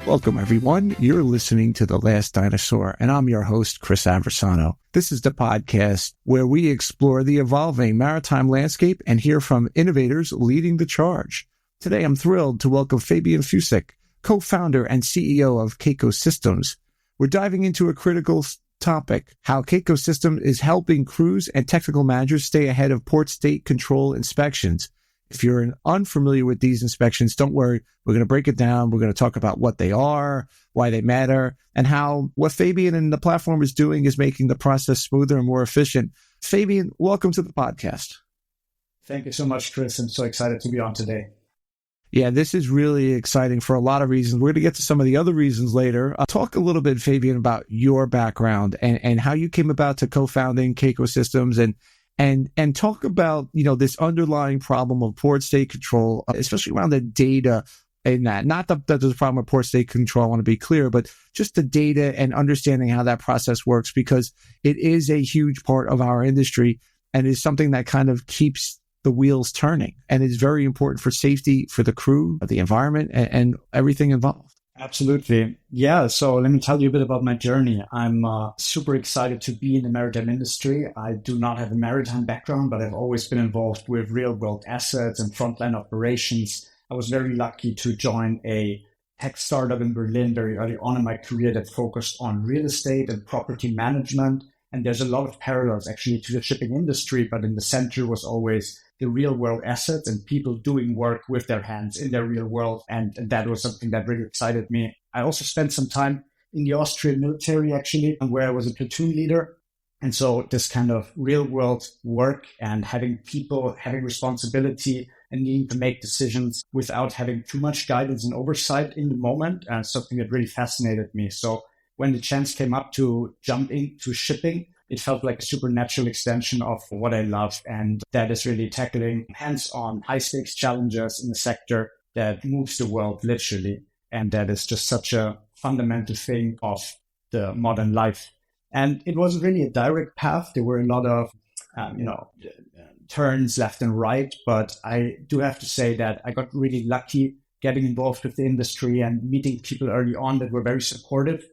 Welcome, everyone. You're listening to The Last Dinosaur, and I'm your host, Chris Aversano. This is the podcast where we explore the evolving maritime landscape and hear from innovators leading the charge. Today, I'm thrilled to welcome Fabian Fussek, co-founder and CEO of Kaiko Systems. We're diving into a critical topic, how Kaiko Systems is helping crews and technical managers stay ahead of port state control inspections. If you're unfamiliar with these inspections, don't worry. We're going to break it down. We're going to talk about what they are, why they matter, and how what Fabian and the platform is doing is making the process smoother and more efficient. Fabian, welcome to the podcast. Thank you so much, Chris. I'm so excited to be on today. Yeah, this is really exciting for a lot of reasons. We're going to get to some of the other reasons later. Talk a little bit, Fabian, about your background and how you came about to co-founding Kaiko Systems and talk about, this underlying problem of port state control, especially around the data in that. Not that there's a problem with port state control, I want to be clear, but just the data and understanding how that process works, because it is a huge part of our industry and is something that kind of keeps the wheels turning and is very important for safety, for the crew, the environment, and everything involved. Absolutely. Yeah. So let me tell you a bit about my journey. I'm super excited to be in the maritime industry. I do not have a maritime background, but I've always been involved with real world assets and frontline operations. I was very lucky to join a tech startup in Berlin very early on in my career that focused on real estate and property management. And there's a lot of parallels actually to the shipping industry, but in the center was always the real world assets and people doing work with their hands in their real world. And that was something that really excited me. I also spent some time in the Austrian military, actually, where I was a platoon leader. And so this kind of real world work and having people, having responsibility and needing to make decisions without having too much guidance and oversight in the moment, something that really fascinated me. So when the chance came up to jump into shipping, it felt like a supernatural extension of what I love. And that is really tackling hands-on, high-stakes challenges in a sector that moves the world literally. And that is just such a fundamental thing of the modern life. And it wasn't really a direct path. There were a lot of, turns left and right. But I do have to say that I got really lucky getting involved with the industry and meeting people early on that were very supportive,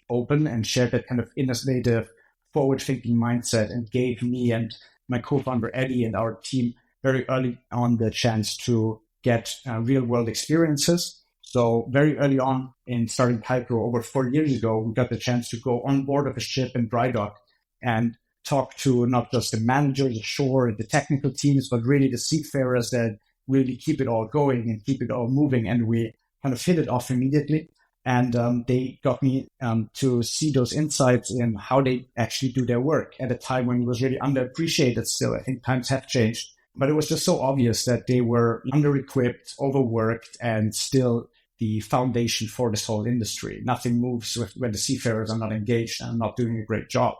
open, and shared that kind of innovative, forward-thinking mindset, and gave me and my co-founder Eddie and our team very early on the chance to get real-world experiences. So very early on in starting Kaiko over 4 years ago, we got the chance to go on board of a ship in dry dock and talk to not just the managers ashore and the technical teams, but really the seafarers that really keep it all going and keep it all moving. And we kind of hit it off immediately. And they got me to see those insights in how they actually do their work at a time when it was really underappreciated still. I think times have changed. But it was just so obvious that they were under-equipped, overworked, and still the foundation for this whole industry. Nothing moves when the seafarers are not engaged and not doing a great job.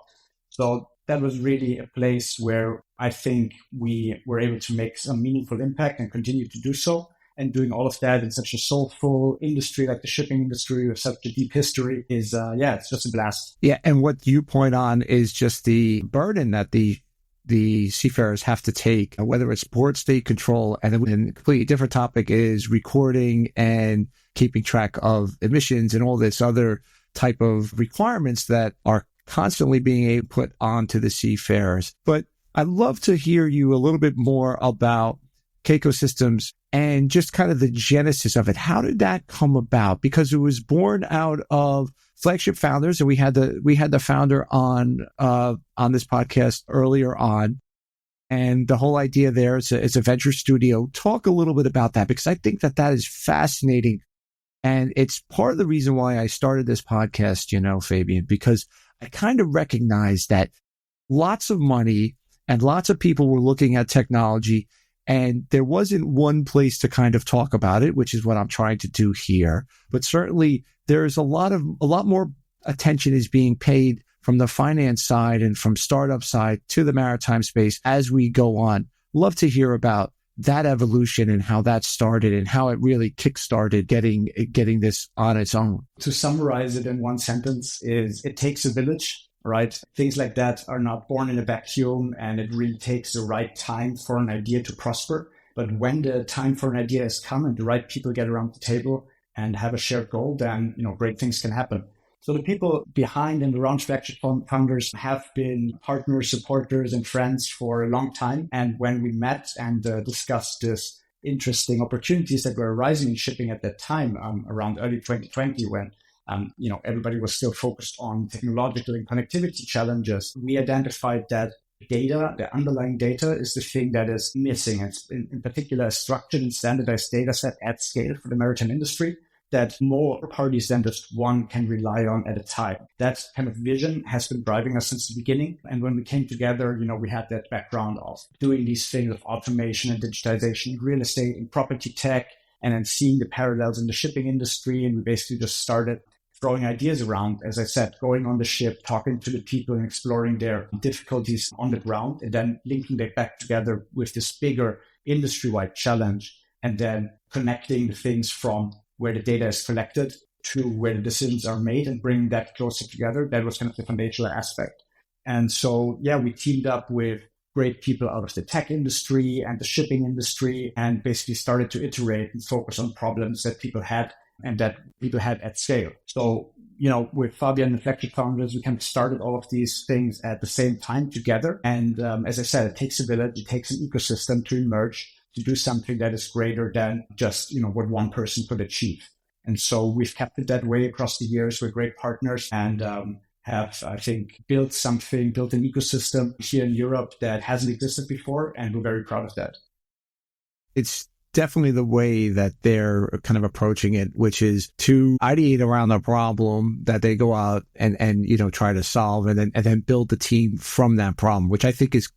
So that was really a place where I think we were able to make some meaningful impact and continue to do so. And doing all of that in such a soulful industry like the shipping industry with such a deep history is, it's just a blast. Yeah, and what you point on is just the burden that the seafarers have to take, whether it's port state control, and then a completely different topic is recording and keeping track of emissions and all this other type of requirements that are constantly being put onto the seafarers. But I'd love to hear you a little bit more about Kaiko Systems and just kind of the genesis of it. How did that come about? Because it was born out of Flagship Founders, and we had the founder on this podcast earlier on, and the whole idea there is a venture studio. Talk a little bit about that, because I think that is fascinating, and it's part of the reason why I started this podcast, Fabian, because I kind of recognized that lots of money and lots of people were looking at technology, and there wasn't one place to kind of talk about it, which is what I'm trying to do here. But certainly there's a lot more attention is being paid from the finance side and from startup side to the maritime space as we go on. Love to hear about that evolution and how that started and how it really kickstarted getting this on its own. To summarize it in one sentence is it takes a village. Right? Things like that are not born in a vacuum, and it really takes the right time for an idea to prosper. But when the time for an idea has come and the right people get around the table, and have a shared goal, then, great things can happen. So the people behind and around flagship founders have been partners, supporters, and friends for a long time. And when we met and discussed this interesting opportunities that were arising in shipping at that time, around early 2020, when everybody was still focused on technological and connectivity challenges, we identified that data, the underlying data, is the thing that is missing. It's in particular a structured and standardized data set at scale for the maritime industry that more parties than just one can rely on at a time. That kind of vision has been driving us since the beginning. And when we came together, we had that background of doing these things of automation and digitization in real estate and property tech, and then seeing the parallels in the shipping industry. And we basically just started throwing ideas around, as I said, going on the ship, talking to the people and exploring their difficulties on the ground, and then linking that back together with this bigger industry-wide challenge, and then connecting the things from where the data is collected to where the decisions are made and bringing that closer together. That was kind of the foundational aspect. And so, we teamed up with great people out of the tech industry and the shipping industry, and basically started to iterate and focus on problems that people had and that people had at scale. So, with Fabian and the flagship founders, we kind of started all of these things at the same time together. And as I said, it takes a village, it takes an ecosystem to emerge, to do something that is greater than just, what one person could achieve. And so we've kept it that way across the years. We're great partners and have, I think, built an ecosystem here in Europe that hasn't existed before. And we're very proud of that. It's definitely the way that they're kind of approaching it, which is to ideate around the problem that they go out and try to solve, and then build the team from that problem, which I think is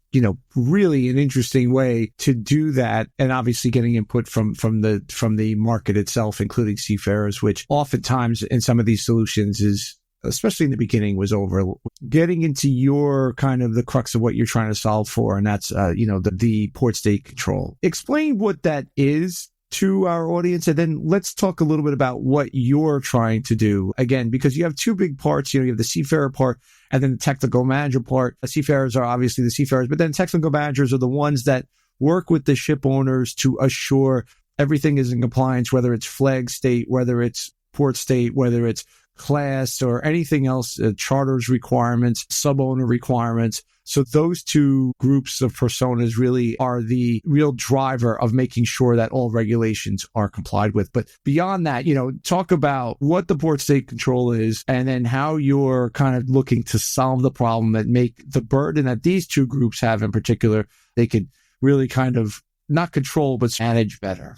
really an interesting way to do that. And obviously getting input from the market itself, including seafarers, which oftentimes in some of these solutions is, especially in the beginning, was over. Getting into your kind of the crux of what you're trying to solve for, and that's the port state control. Explain what that is to our audience, and then let's talk a little bit about what you're trying to do. Again, because you have two big parts. You have the seafarer part and then the technical manager part. The seafarers are obviously the seafarers, but then technical managers are the ones that work with the ship owners to assure everything is in compliance, whether it's flag state, whether it's port state, whether it's class or anything else, charters requirements, sub-owner requirements. So those two groups of personas really are the real driver of making sure that all regulations are complied with. But beyond that, talk about what the port state control is, and then how you're kind of looking to solve the problem that make the burden that these two groups have in particular, they could really kind of not control, but manage better.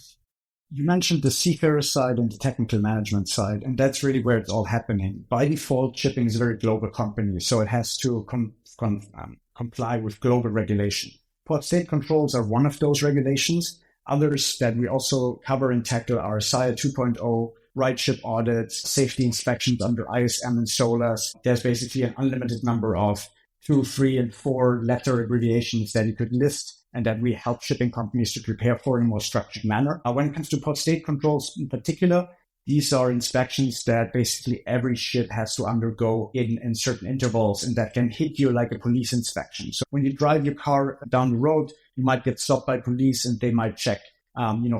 You mentioned the seafarer side and the technical management side, and that's really where it's all happening. By default, shipping is a very global company, so it has to comply with global regulation. Port state controls are one of those regulations. Others that we also cover and tackle are SIA 2.0, right ship audits, safety inspections under ISM and SOLAS. There's basically an unlimited number of 2, 3, and 4 letter abbreviations that you could list, and that we help shipping companies to prepare for in a more structured manner. When it comes to port state controls in particular, these are inspections that basically every ship has to undergo in certain intervals, and that can hit you like a police inspection. So when you drive your car down the road, you might get stopped by police, and they might check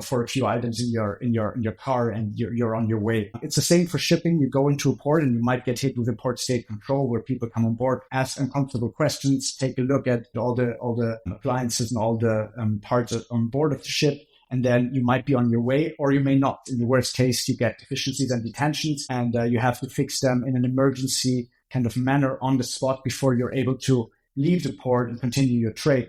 for a few items in your car, and you're on your way. It's the same for shipping. You go into a port and you might get hit with a port state control, where people come on board, ask uncomfortable questions, take a look at all the appliances and all the parts on board of the ship, and then you might be on your way, or you may not. In the worst case, you get deficiencies and detentions, and you have to fix them in an emergency kind of manner on the spot before you're able to leave the port and continue your trade.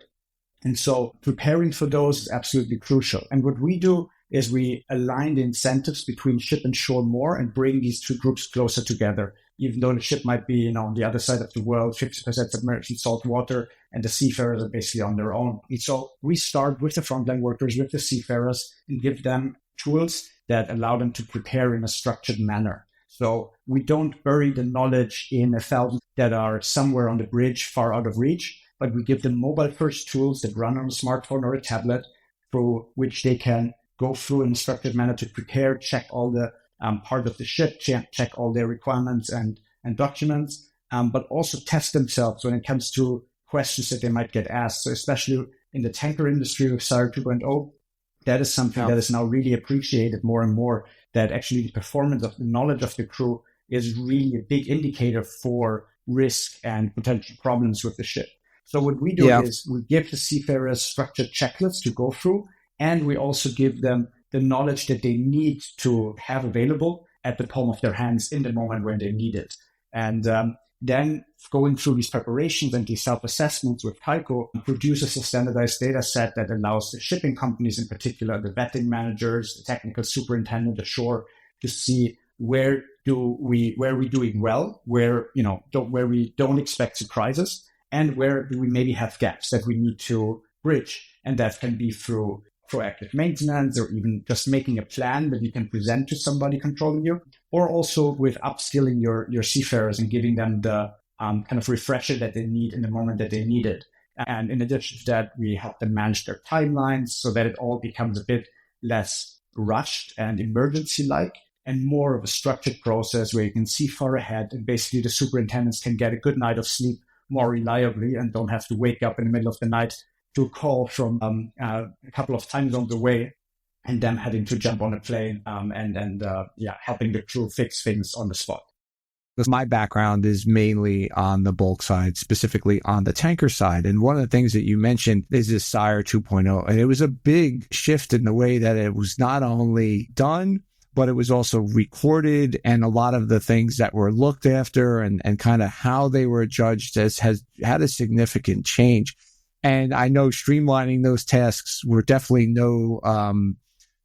And so preparing for those is absolutely crucial. And what we do is we align the incentives between ship and shore more and bring these two groups closer together. Even though the ship might be on the other side of the world, 50% submerged in salt water, and the seafarers are basically on their own. And so we start with the frontline workers, with the seafarers, and give them tools that allow them to prepare in a structured manner. So we don't bury the knowledge in 1,000 that are somewhere on the bridge, far out of reach, but we give them mobile-first tools that run on a smartphone or a tablet, through which they can go through in a structured manner to prepare, check all the part of the ship, check all their requirements and documents, but also test themselves when it comes to questions that they might get asked. So especially in the tanker industry with SIA 2.0, that is something that is now really appreciated more and more, that actually the performance of the knowledge of the crew is really a big indicator for risk and potential problems with the ship. So what we do is we give the seafarers structured checklists to go through, and we also give them the knowledge that they need to have available at the palm of their hands in the moment when they need it. And then going through these preparations and these self-assessments with Kaiko produces a standardized data set that allows the shipping companies, in particular, the vetting managers, the technical superintendent ashore, to see where we're doing well, where we don't expect surprises, and where do we maybe have gaps that we need to bridge. And that can be through proactive maintenance, or even just making a plan that you can present to somebody controlling you, or also with upskilling your seafarers and giving them the kind of refresher that they need in the moment that they need it. And in addition to that, we help them manage their timelines so that it all becomes a bit less rushed and emergency-like, and more of a structured process where you can see far ahead, and basically the superintendents can get a good night of sleep more reliably and don't have to wake up in the middle of the night to a call from a couple of time zones away, and them having to jump on a plane and helping the crew fix things on the spot. My background is mainly on the bulk side, specifically on the tanker side. And one of the things that you mentioned is this SIRE 2.0. And it was a big shift in the way that it was not only done, but it was also recorded, and a lot of the things that were looked after and kind of how they were judged has had a significant change. And I know streamlining those tasks were definitely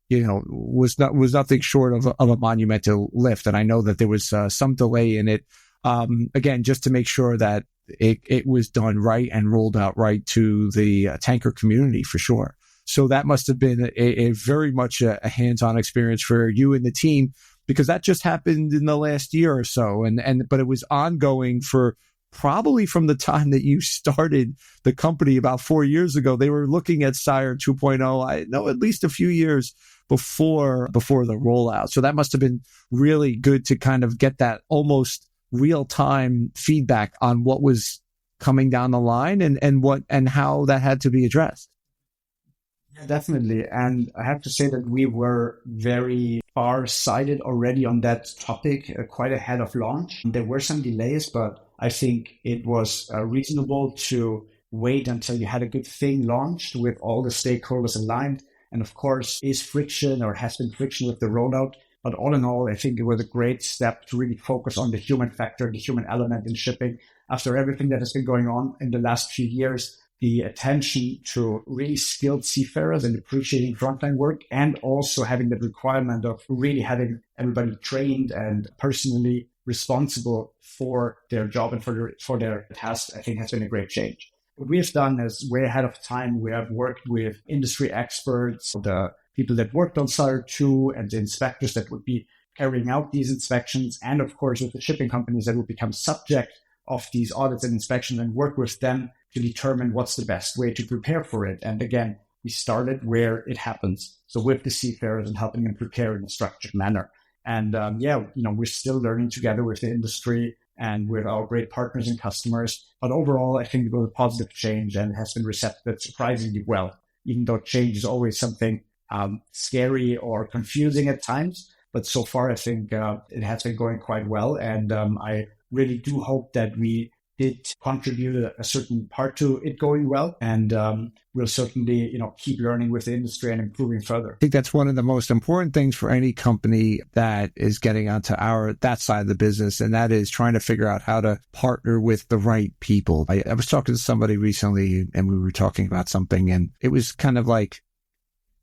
was nothing short of a monumental lift. And I know that there was some delay in it, again, just to make sure that it was done right and rolled out right to the tanker community for sure. So that must have been a very much a hands-on experience for you and the team, because that just happened in the last year or so. But it was ongoing for probably from the time that you started the company about 4 years ago. They were looking at SIRE 2.0, I know, at least a few years before the rollout. So that must have been really good to kind of get that almost real-time feedback on what was coming down the line and how that had to be addressed. Yeah, definitely. And I have to say that we were very far-sighted already on that topic, quite ahead of launch. There were some delays, but I think it was reasonable to wait until you had a good thing launched with all the stakeholders aligned. And of course, is friction or has been friction with the rollout. But all in all, I think it was a great step to really focus on the human factor, the human element in shipping. After everything that has been going on in the last few years, the attention to really skilled seafarers and appreciating frontline work, and also having the requirement of really having everybody trained and personally responsible for their job and for their tasks, I think has been a great change. What we have done is way ahead of time. We have worked with industry experts, the people that worked on SIRE 2 and the inspectors that would be carrying out these inspections, and of course with the shipping companies that would become subject of these audits and inspections, and work with them to determine what's the best way to prepare for it. And again, we started where it happens. So with the seafarers and helping them prepare in a structured manner. And we're still learning together with the industry and with our great partners and customers. But overall, I think it was a positive change and has been received surprisingly well, even though change is always something scary or confusing at times. But so far, I think it has been going quite well. And I really do hope that we did contribute a certain part to it going well. And we'll certainly, keep learning with the industry and improving further. I think that's one of the most important things for any company that is getting onto that side of the business. And that is trying to figure out how to partner with the right people. I was talking to somebody recently and we were talking about something, and it was kind of like,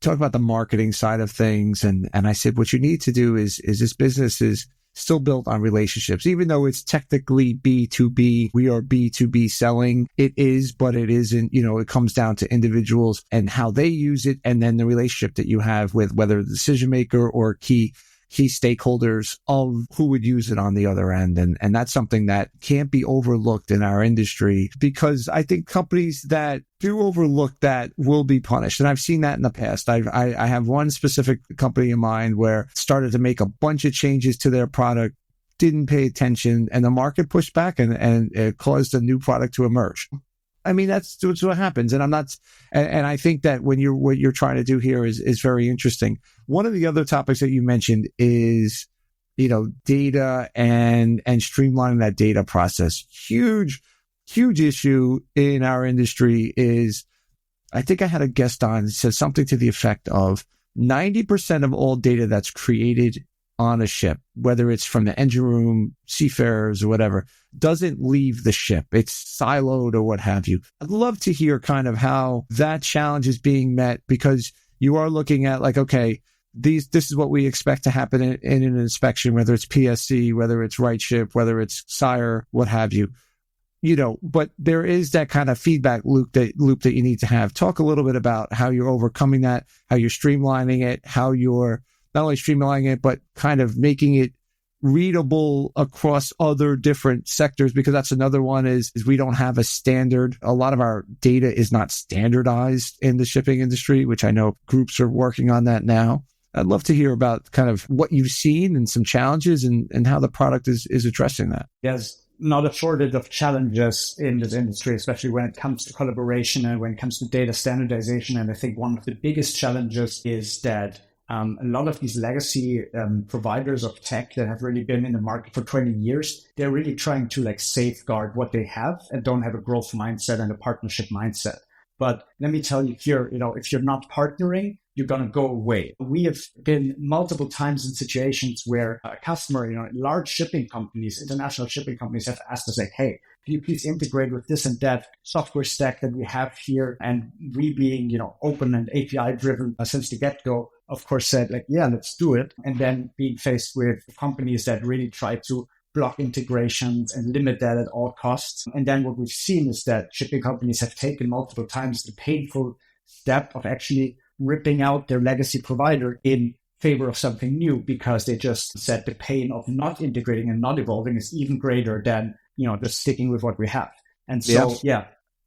talk about the marketing side of things. And I said, what you need to do is this business is still built on relationships, even though it's technically B2B. We are B2B selling. It is, but it isn't. It comes down to individuals and how they use it, and then the relationship that you have with whether the decision maker or key stakeholders of who would use it on the other end. And that's something that can't be overlooked in our industry, because I think companies that do overlook that will be punished. And I've seen that in the past. I have one specific company in mind where started to make a bunch of changes to their product, didn't pay attention, and the market pushed back and it caused a new product to emerge. I mean, that's what happens. And I'm not, and I think that what you're trying to do here is very interesting. One of the other topics that you mentioned is, data and streamlining that data process. Huge issue in our industry is, I think I had a guest on, said something to the effect of 90% of all data that's created on a ship, whether it's from the engine room, seafarers, or whatever, doesn't leave the ship. It's siloed or what have you. I'd love to hear kind of how that challenge is being met, because you are looking at like, okay, this is what we expect to happen in an inspection, whether it's PSC, whether it's right ship, whether it's sire, what have you. But there is that kind of feedback loop that you need to have. Talk a little bit about how you're overcoming that, how you're streamlining it, how you're not only streamlining it, but kind of making it readable across other different sectors, because that's another one is we don't have a standard. A lot of our data is not standardized in the shipping industry, which I know groups are working on that now. I'd love to hear about kind of what you've seen and some challenges and how the product is addressing that. There's not a shortage of challenges in this industry, especially when it comes to collaboration and when it comes to data standardization. And I think one of the biggest challenges is that a lot of these legacy providers of tech that have really been in the market for 20 years, they're really trying to safeguard what they have and don't have a growth mindset and a partnership mindset. But let me tell you here, if you're not partnering, you're going to go away. We have been multiple times in situations where a customer, large shipping companies, international shipping companies have asked us hey, can you please integrate with this and that software stack that we have here? And we being, open and API driven since the get-go, of course said yeah, let's do it. And then being faced with companies that really try to block integrations and limit that at all costs. And then what we've seen is that shipping companies have taken multiple times the painful step of actually ripping out their legacy provider in favor of something new, because they just said the pain of not integrating and not evolving is even greater than, just sticking with what we have. And so,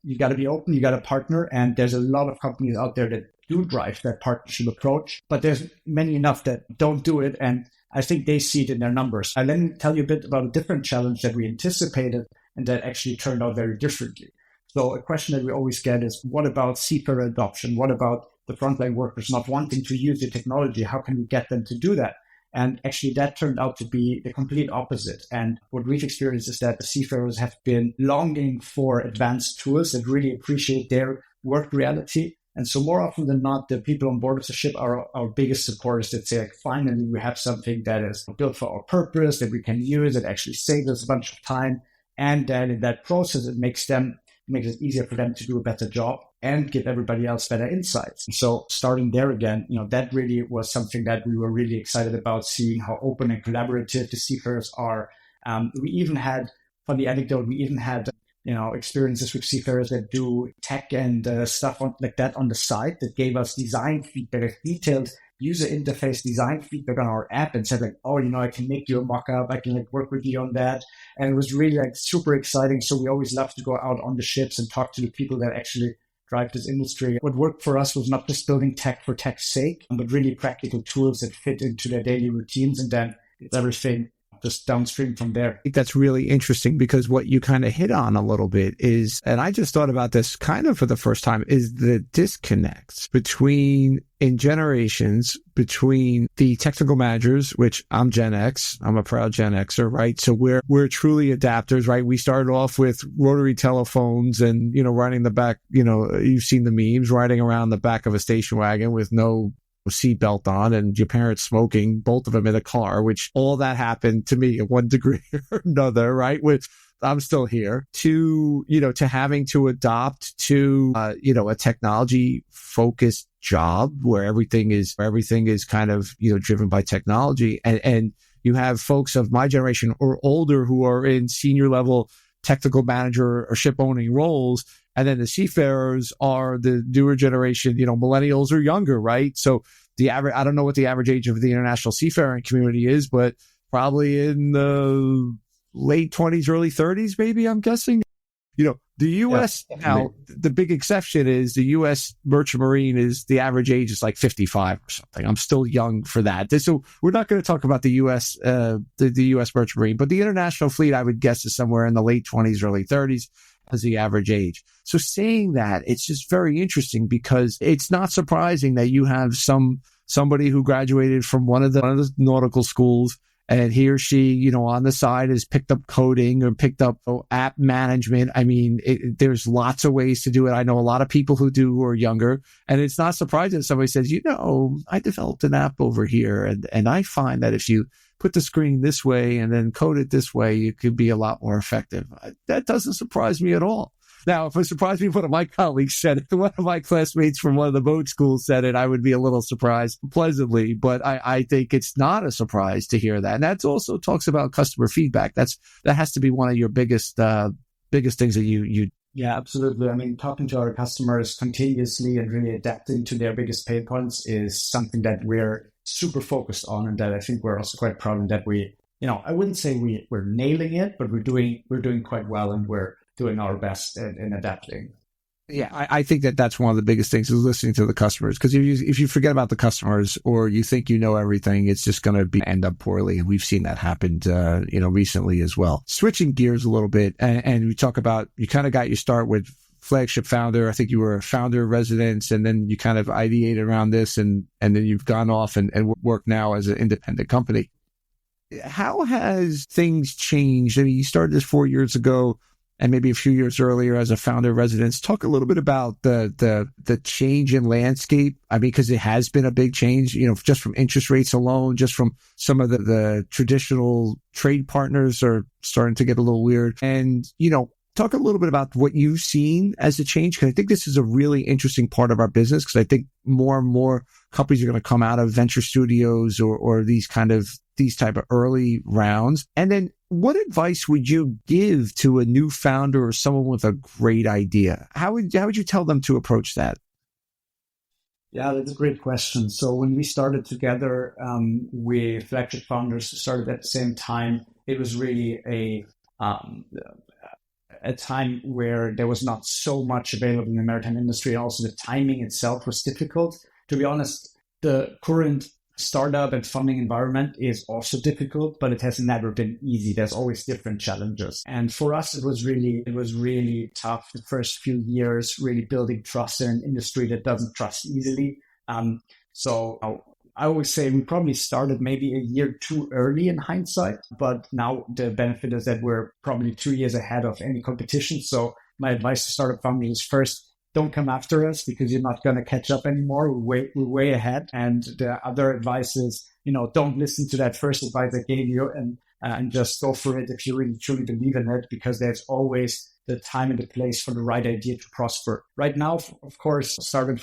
you got to be open, you got to partner. And there's a lot of companies out there that do drive that partnership approach, but there's many enough that don't do it. And I think they see it in their numbers. Let me tell you a bit about a different challenge that we anticipated and that actually turned out very differently. So a question that we always get is, what about seafarer adoption? What about the frontline workers not wanting to use the technology? How can we get them to do that? And actually that turned out to be the complete opposite. And what we've experienced is that the seafarers have been longing for advanced tools that really appreciate their work reality. And so more often than not, the people on board of the ship are our biggest supporters that say, finally, we have something that is built for our purpose, that we can use, that actually saves us a bunch of time. And then in that process, it makes it easier for them to do a better job and give everybody else better insights. And so starting there again, that really was something that we were really excited about, seeing how open and collaborative the seafarers are. We even had, funny anecdote, experiences with seafarers that do tech and stuff like that on the side that gave us design feedback, detailed user interface design feedback on our app, and said I can make you a mock-up, I can work with you on that. And it was really super exciting. So we always love to go out on the ships and talk to the people that actually drive this industry. What worked for us was not just building tech for tech's sake, but really practical tools that fit into their daily routines. And then it's everything just downstream from there. I think that's really interesting, because what you kind of hit on a little bit is, and I just thought about this kind of for the first time, is the disconnects in generations between the technical managers, which I'm Gen X, I'm a proud Gen Xer, right? So we're truly adapters, right? We started off with rotary telephones and, riding the back, you've seen the memes, riding around the back of a station wagon with no seatbelt on and your parents smoking, both of them in a car, which all that happened to me in one degree or another, right? Which I'm still here, to having to adopt to, a technology focused job where everything is kind of, driven by technology. And you have folks of my generation or older who are in senior level technical manager or ship owning roles. And then the seafarers are the newer generation, millennials or younger, right? So I don't know what the average age of the international seafaring community is, but probably in the late 20s, early 30s, maybe, I'm guessing. The U.S. now, the big exception is the U.S. Merchant Marine is the average age is like 55 or something. I'm still young for that. So we're not going to talk about the U.S. The U.S. Merchant Marine, but the international fleet, I would guess, is somewhere in the late 20s, early 30s. as the average age. So saying that, it's just very interesting because it's not surprising that you have somebody who graduated from one of the nautical schools, and he or she, on the side has picked up coding or picked up app management. I mean, there's lots of ways to do it. I know a lot of people who do who are younger, and it's not surprising if somebody says, I developed an app over here, and I find that if you put the screen this way and then code it this way, it could be a lot more effective. That doesn't surprise me at all. Now, if it surprised me, one of my colleagues said it, one of my classmates from one of the boat schools said it, I would be a little surprised pleasantly, but I think it's not a surprise to hear that. And that also talks about customer feedback. That has to be one of your biggest things that you. Yeah, absolutely. I mean, talking to our customers continuously and really adapting to their biggest pain points is something that we're super focused on, and that I think we're also quite proud of, that we, I wouldn't say we're nailing it, but we're doing quite well, and we're doing our best in adapting. Yeah, I think that's one of the biggest things is listening to the customers. Because if you forget about the customers or you think you know everything, it's just going to end up poorly. And we've seen that happen, recently as well. Switching gears a little bit, and we talk about, you kind of got your start with Flagship Founder. I think you were a founder of residence, and then you kind of ideated around this, and then you've gone off and work now as an independent company. How has things changed? I mean, you started this 4 years ago, and maybe a few years earlier as a founder of residence. Talk a little bit about the change in landscape. I mean, because it has been a big change, just from interest rates alone, just from some of the traditional trade partners are starting to get a little weird. And, talk a little bit about what you've seen as a change, because I think this is a really interesting part of our business, because I think more and more companies are going to come out of venture studios or these type of early rounds. And then what advice would you give to a new founder or someone with a great idea? How would you tell them to approach that? Yeah, that's a great question. So when we started together with Flagship Founders, started at the same time, it was really a time where there was not so much available in the maritime industry. Also, the timing itself was difficult. To be honest, the current startup and funding environment is also difficult, but it has never been easy. There's always different challenges. And for us, it was really tough the first few years, really building trust in an industry that doesn't trust easily. So I always say we probably started maybe a year too early in hindsight, but now the benefit is that we're probably 2 years ahead of any competition. So my advice to startup founders is, first, don't come after us, because you're not going to catch up anymore. We're way ahead. And the other advice is, don't listen to that first advice I gave you, and just go for it if you really truly believe in it, because there's always the time and the place for the right idea to prosper. Right now, of course, startup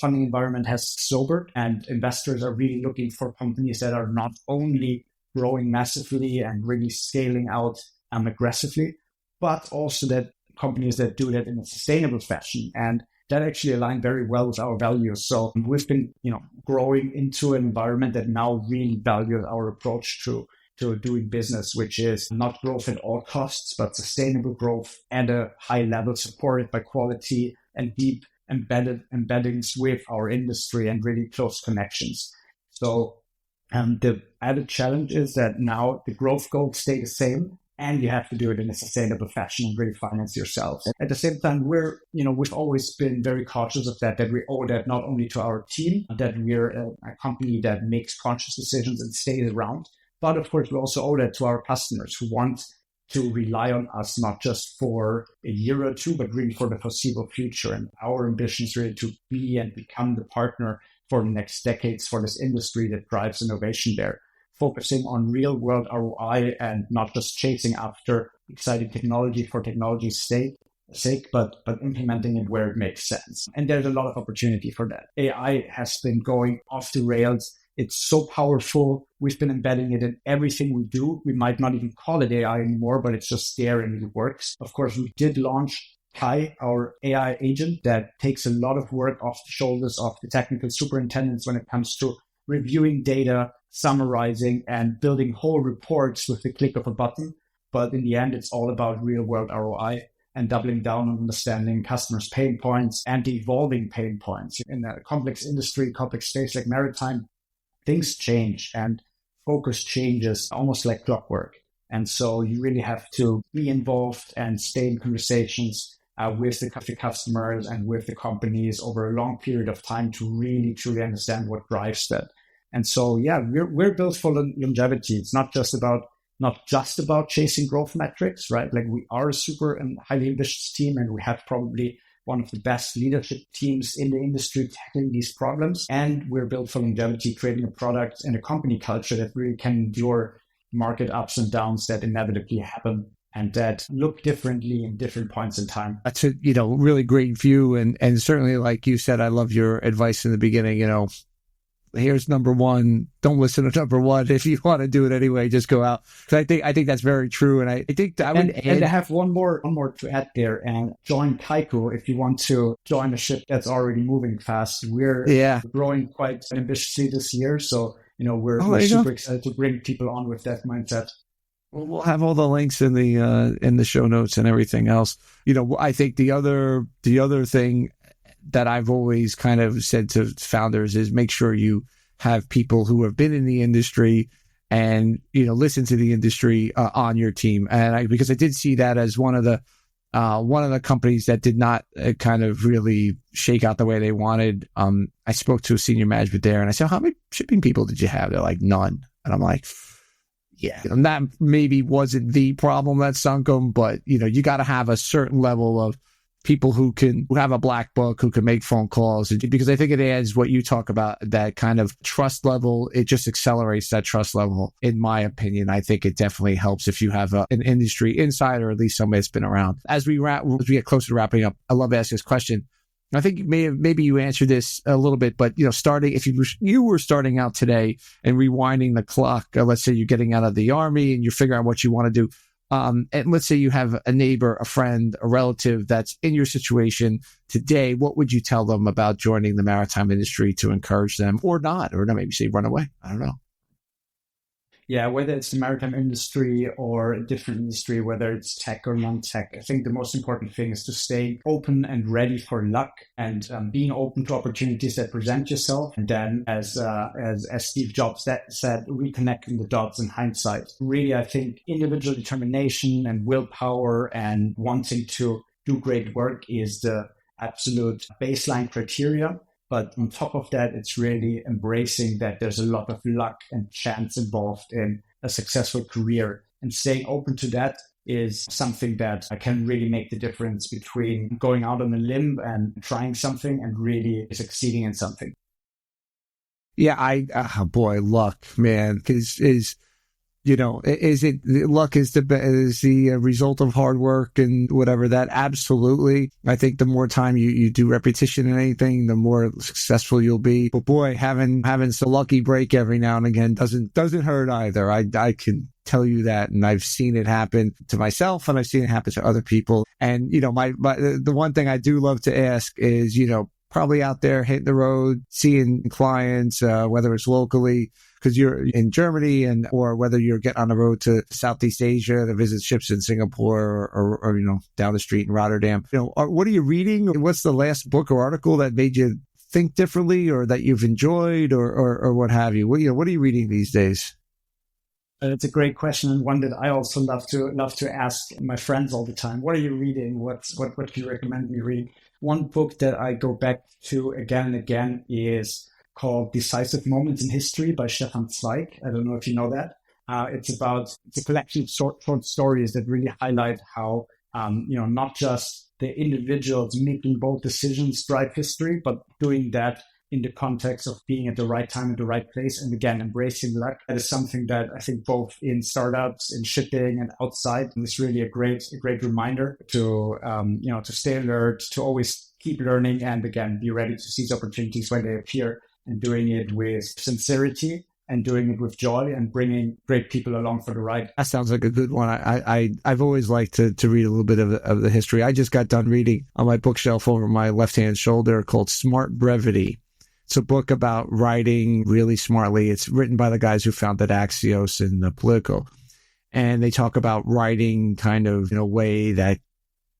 funding environment has sobered, and investors are really looking for companies that are not only growing massively and really scaling out aggressively, but also that companies that do that in a sustainable fashion. And that actually aligned very well with our values. So we've been, growing into an environment that now really values our approach to doing business, which is not growth at all costs, but sustainable growth at a high level, supported by quality and deep embeddings with our industry and really close connections. So the added challenge is that now the growth goals stay the same, and you have to do it in a sustainable fashion and really finance yourself. At the same time, we've always been very cautious of that we owe that not only to our team, that we're a company that makes conscious decisions and stays around, but of course, we also owe that to our customers who want to rely on us, not just for a year or two, but really for the foreseeable future. And our ambition is really to be and become the partner for the next decades for this industry that drives innovation there, focusing on real world ROI and not just chasing after exciting technology for technology's sake, but implementing it where it makes sense. And there's a lot of opportunity for that. AI has been going off the rails. It's so powerful. We've been embedding it in everything we do. We might not even call it AI anymore, but it's just there and it works. Of course, we did launch Kai, our AI agent that takes a lot of work off the shoulders of the technical superintendents when it comes to reviewing data, summarizing, and building whole reports with the click of a button. But in the end, it's all about real world ROI and doubling down on understanding customers' pain points and the evolving pain points. In a complex industry, complex space like maritime, things change and focus changes almost like clockwork. And so you really have to be involved and stay in conversations with the customers and with the companies over a long period of time to really truly understand what drives that. And so, yeah, we're built for longevity. It's not just about chasing growth metrics, right? Like, we are a super and highly ambitious team, and we have probably one of the best leadership teams in the industry tackling these problems. And we're built for longevity, creating a product and a company culture that really can endure market ups and downs that inevitably happen and that look differently in different points in time. That's a really great view, and certainly, like you said, I love your advice in the beginning. Here's number one. Don't listen to number one. If you want to do it anyway, just go out. Because I think that's very true. And I think I would add, and I have one more to add there. And join Kaiko if you want to join a ship that's already moving fast. We're growing quite ambitiously this year, so we're super excited to bring people on with that mindset. Well, we'll have all the links in the show notes and everything else. I think the other thing that I've always kind of said to founders is make sure you have people who have been in the industry and, listen to the industry on your team. And because I did see that as one of the companies that did not kind of really shake out the way they wanted. I spoke to a senior management there and I said, how many shipping people did you have? They're like, none. And I'm like, yeah, and that maybe wasn't the problem that sunk them, but you got to have a certain level of people who have a black book, who can make phone calls, because I think it adds what you talk about, that kind of trust level. It just accelerates that trust level. In my opinion, I think it definitely helps if you have an industry insider, or at least somebody that's been around. As we get closer to wrapping up, I love to ask this question. I think maybe you answered this a little bit, but starting, if you were starting out today and rewinding the clock, let's say you're getting out of the Army and you're figuring out what you want to do. And let's say you have a neighbor, a friend, a relative that's in your situation today. What would you tell them about joining the maritime industry to encourage them, or not maybe say run away? I don't know. Yeah, whether it's the maritime industry or a different industry, whether it's tech or non-tech, I think the most important thing is to stay open and ready for luck, and being open to opportunities that present yourself. And then, as Steve Jobs said, reconnecting the dots in hindsight. Really, I think individual determination and willpower and wanting to do great work is the absolute baseline criteria. But on top of that, it's really embracing that there's a lot of luck and chance involved in a successful career. And staying open to that is something that can really make the difference between going out on a limb and trying something and really succeeding in something. Yeah, luck, man, is luck is the result of hard work and whatever that. Absolutely. I think the more time you do repetition in anything, the more successful you'll be. But boy, having some lucky break every now and again doesn't hurt either. I can tell you that. And I've seen it happen to myself and I've seen it happen to other people. And, the one thing I do love to ask is, probably out there hitting the road, seeing clients, whether it's locally, because you're in Germany, or whether you're getting on the road to Southeast Asia to visit ships in Singapore or down the street in Rotterdam. What are you reading? What's the last book or article that made you think differently, or that you've enjoyed, or what have you? What are you reading these days? It's a great question, and one that I also love to ask my friends all the time. What are you reading? What can you recommend me reading? One book that I go back to again and again is called Decisive Moments in History by Stefan Zweig. I don't know if you know that. It's a collection of short stories that really highlight how, not just the individuals making bold decisions drive history, but doing that in the context of being at the right time at the right place. And again, embracing luck. That is something that I think both in startups, in shipping and outside, and it's really a great reminder to stay alert, to always keep learning, and again, be ready to seize opportunities when they appear, and doing it with sincerity and doing it with joy and bringing great people along for the ride. That sounds like a good one. I've always liked to read a little bit of the history. I just got done reading on my bookshelf over my left-hand shoulder called Smart Brevity. It's a book about writing really smartly. It's written by the guys who founded Axios and Politico. And they talk about writing kind of in a way that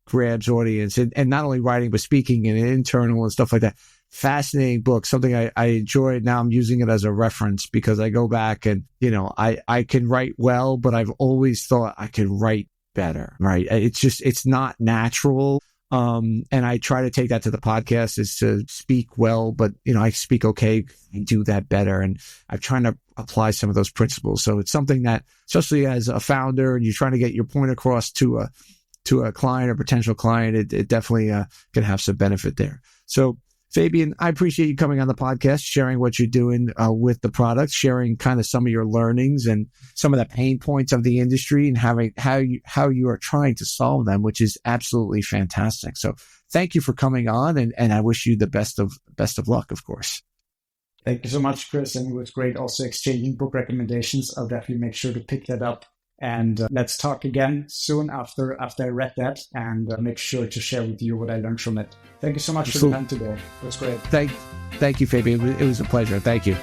grabs audience, and not only writing, but speaking and internal and stuff like that. fascinating book, something I enjoyed. Now I'm using it as a reference because I go back and, I can write well, but I've always thought I could write better, right? It's not natural. And I try to take that to the podcast, is to speak well, but, I speak okay, I do that better. And I'm trying to apply some of those principles. So it's something that, especially as a founder and you're trying to get your point across to a client or potential client, it definitely can have some benefit there. So Fabian, I appreciate you coming on the podcast, sharing what you're doing with the product, sharing kind of some of your learnings and some of the pain points of the industry and how you are trying to solve them, which is absolutely fantastic. So thank you for coming on, and I wish you the best of luck, of course. Thank you so much, Chris. And it was great also exchanging book recommendations. I'll definitely make sure to pick that up. And let's talk again soon after I read that, and make sure to share with you what I learned from it. Thank you so much for the time today. It was great. Thank you, Fabian. It was a pleasure. Thank you.